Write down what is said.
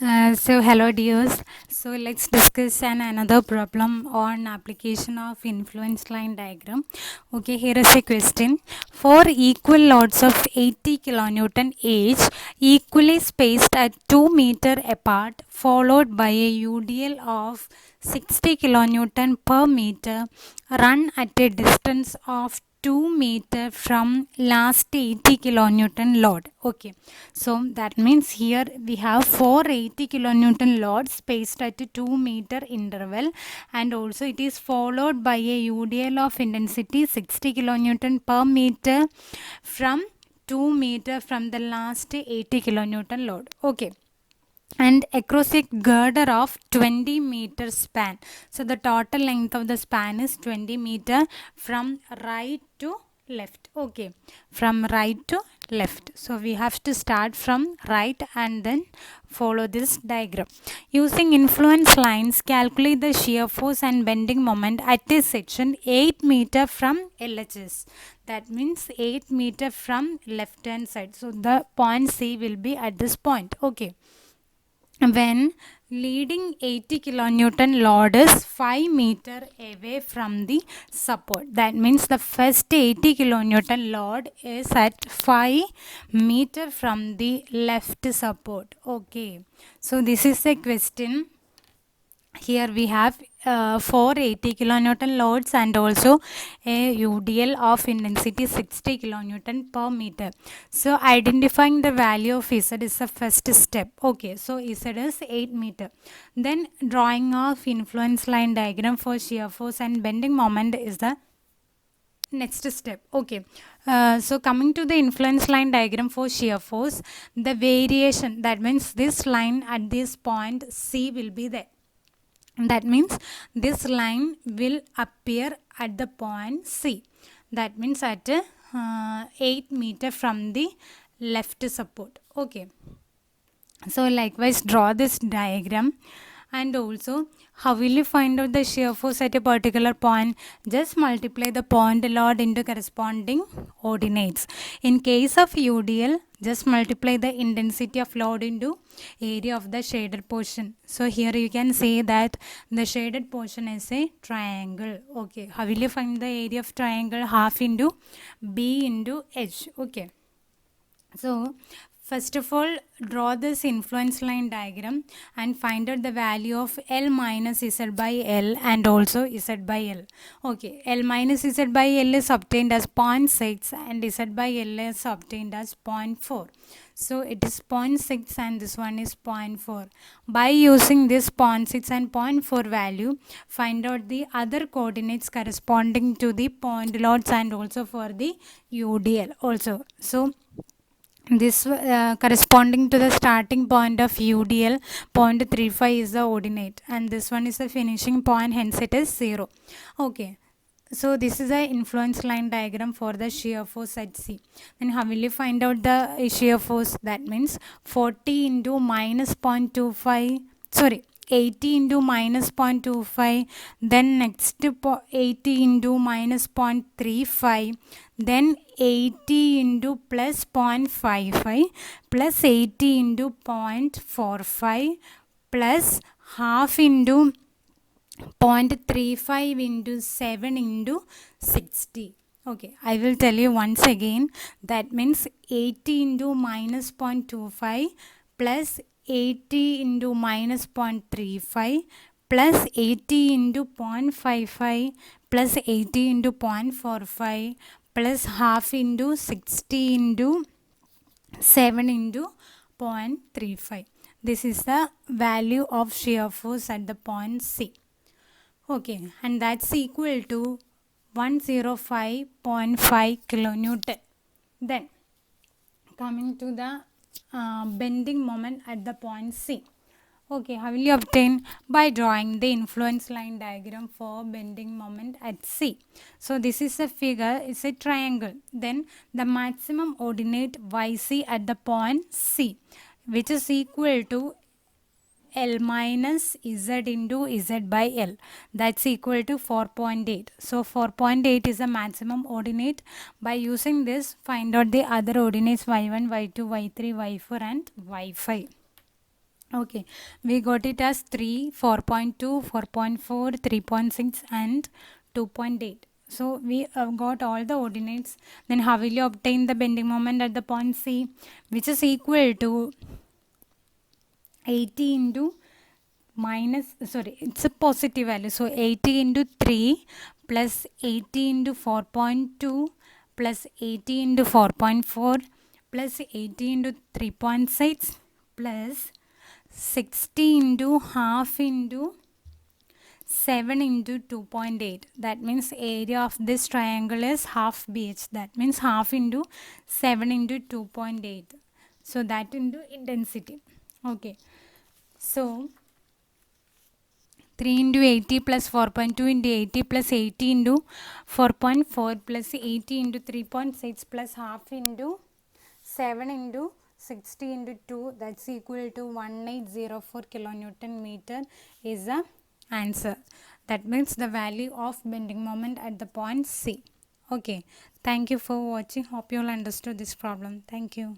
Hello dears. So let's discuss another problem on application of influence line diagram. Okay, here is a question. For equal loads of 80 kilonewton each, equally spaced at 2 meter apart, followed by a UDL of 60 kilonewton per meter, run at a distance of 2 meter from last 80 kilonewton load. Okay, so that means here we have 480 kilonewton load spaced at a 2 meter interval, and also it is followed by a UDL of intensity 60 kilonewton per meter from 2 meter from the last 80 kilonewton load. Okay, and across a girder of 20 meter span. So the total length of the span is 20 meter from right to left. Okay, from right to left. So we have to start from right and then follow this diagram. Using influence lines, calculate the shear force and bending moment at a section 8 meter from LHS. That means 8 meter from left hand side. So the point C will be at this point. Okay, when leading 80 kilonewton load is 5 meter away from the support. That means the first 80 kilonewton load is at 5 meter from the left support. Okay, so this is a question. Here we have 480 kilonewton loads and also a UDL of intensity 60 kilonewton per meter. So identifying the value of Z is the first step. Okay, so Z is 8 meter. Then drawing of influence line diagram for shear force and bending moment is the next step. Okay, so coming to the influence line diagram for shear force, the variation, that means this line at this point C will be there. That means this line will appear at the point C. That means at 8 meter from the left support. Okay, so likewise draw this diagram. And also, how will you find out the shear force at a particular point? Just multiply the point load into corresponding ordinates. In case of UDL, just multiply the intensity of load into area of the shaded portion. So here you can say that the shaded portion is a triangle. Okay, how will you find the area of triangle? Half into B into H. Okay, so first of all, draw this influence line diagram and find out the value of L minus Z by L and also Z by L. Okay, L minus Z by L is obtained as 0.6 and Z by L is obtained as 0.4. So it is 0.6 and this one is 0.4. By using this 0.6 and 0.4 value, find out the other coordinates corresponding to the point loads and also for the UDL also. So this corresponding to the starting point of UDL, 0.35 is the ordinate and this one is the finishing point, hence it is 0. Okay, so this is the influence line diagram for the shear force at C. Then how will you find out the shear force? That means 40 into minus 0.25, sorry, 80 into minus 0.25, then next 80 into minus 0.35, then 80 into plus 0.55 plus 80 into 0.45 plus half into 0.35 into 7 into 60. Okay, I will tell you once again. That means 80 into minus 0.25 plus 80 into minus 0.35 plus 80 into 0.55 plus 80 into 0.45 plus half into 60 into 7 into 0.35. This is the value of shear force at the point C. Okay, and that's equal to 105.5 kilonewton. Then coming to the bending moment at the point C. Okay, how will you obtain? By drawing the influence line diagram for bending moment at C. So this is a figure, it's a triangle. Then the maximum ordinate YC at the point C, which is equal to L minus Z into Z by L. That's equal to 4.8. So 4.8 is the maximum ordinate. By using this, find out the other ordinates Y1, Y2, Y3, Y4 and Y5. Okay, we got it as 3, 4.2, 4.4, 3.6 and 2.8. So we got all the ordinates. Then how will you obtain the bending moment at the point C, which is equal to 80 into minus, sorry, it's a positive value. So 80 into 3 plus 80 into 4.2 plus 80 into 4.4 plus 80 into 3.6 plus 60 into half into 7 into 2.8. That means area of this triangle is half BH. That means half into 7 into 2.8. So that into intensity. Okay. So 3 into 80 plus 4.2 into 80 plus 80 into 4.4 plus 80 into 3.6 plus half into 7 into 60 into 2, that's equal to 1804 kilonewton meter is the answer. That means the value of bending moment at the point C. Okay, thank you for watching. Hope you all understood this problem. Thank you.